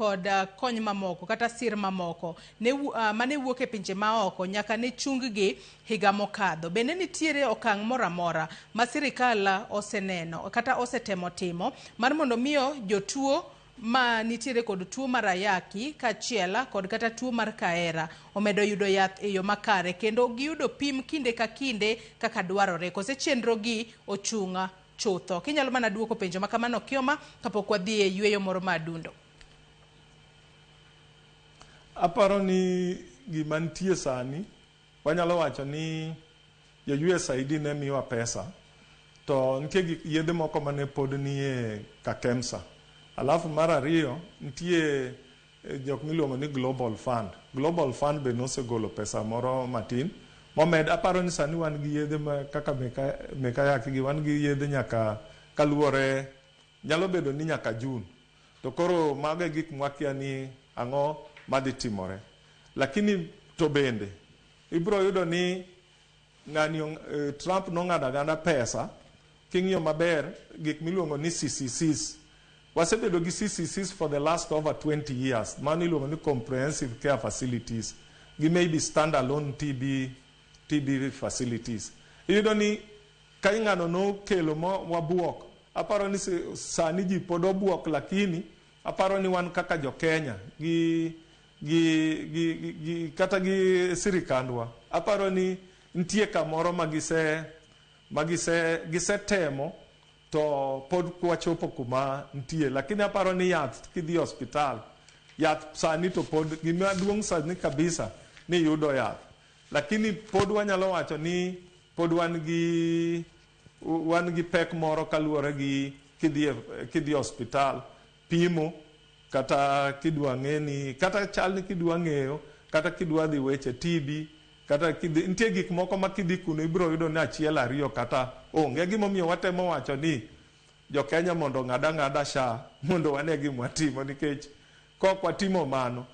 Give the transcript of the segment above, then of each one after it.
kod kony mamoko kata sir mamoko ne mane wuok e pinje maoko nyaka ne chunggi higa mokadho. Bende nitiere okang' moramora ma sirikal oseneno kata osetemo timo mar mondo miyo jotuo ma nitiere kod tuo mar ayaki kachiel kod kata tuo mar kahera omedo yudo yath e yo makare kendo giyudo pim kinde ka kinde kaka dwarore. Kose chenro gi ochunga chutho. Kinyalo mana duoko penjo makamano Okioma kapok wadhi e yweyo moro madundo. Aparo ni gima nitie sani wanyalo wacho ni jo USAID ne miwa pesa to nitie yedhe moko mane pod nie kakemsa. Alafu mar ariyo nitie jok miluongo ni Global Fund. Global Fund be nosegolo pesa moro matin. Momed aparo ni sani wan gi yedhe kaka meka yaki gi wan gi yedhe nyaka kaluore nyalo bedo ni nyaka June. To koro mago e gik mwakia ni ang'o madhi timore. Lakini to bende ibro yudo ni ng'ani Trump nong'ado ganda pesa king'iyo maber gik miluongo ni CCCs. Wasebedo gi CCCs for the last over 20 years. Mano iluongo ni comprehensive care facilities. Gi maybe standalone TB facilities. Iyudo ni ka ng'ano no kelo wabuok. Aparo ni sani ji pod obuok, lakini aparo ni wan kaka Jokenya kata gi sirikandwa. Aparo ni nitie kamoro magise temo to pod wachopo kuma nitie. Lakini aparo ni yath kidhi hospital, yath sani to pod gima duong' sani kabisa ni yudo yath. Lakini pod wanyalo wacho ni pod wan gi pek moro kaluwore gi kidhi hospital pimo kata kidwa ng'eni kata chal ni kidwa ng'eyo kata kidwa dhi weche TB kata nitie gik moko ma kidhi kuno ibro yudo ni achiel ariyo kata onge. Gimomiyo watemo wacho ni Jokenya mondo ng'ada SHA mondo wane gima watimo, nikech kok watimo mano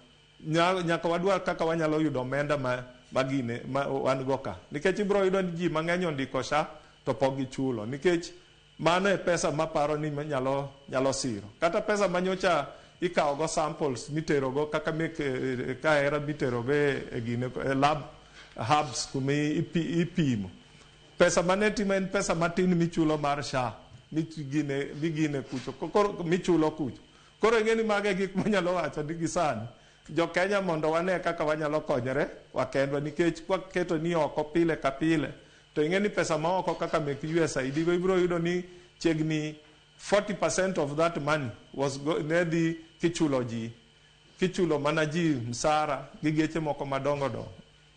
nyaka wadwar kaka wanyalo yudo omenda magine wan go ka, nikech ibro yudo ni ji mang'eny ondiko SHA to pok gichulo, nikech mano e pesa maparo ni nyalo siro. Kata pesa manyocha ikawo go samples mitero go kaka kahera mitero go e gine lab hubs kuma ipimo. Pesa mane timo en pesa matin michulo mar SHA migine kucho koro michulo kucho. Koro ing'eni mage gik manyalo wacho ni gisani Jokenya mondo wane kaka wanyalo konyore wakendwa, nikech kwaketo ni oko pile ka pile to ing'eni pesa ma oko kaka mek USAID ibro yudo ni chiegni 40% of that money was nedhi kichulo mana ji msara gi geche moko madongo.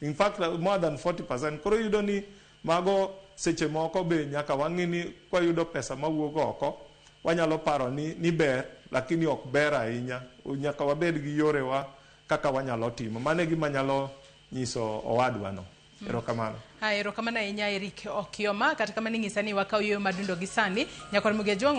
In fact more than 40%. Koro yudo ni mago seche moko be nyaka wang'ini kwa yudo pesa mawuok oko wanyalo paro ni ber, lakini ok ber ahinya. Nyaka wabed gi yorewa kaka wanyalo timo. Mane gima nyalo nyiso owadwa no. Erokamano. Erokamano ahinya Erick Okioma. Kata kama ning'isa ni wakaw yweyo madundo gi sani nyakon muge jwang'wa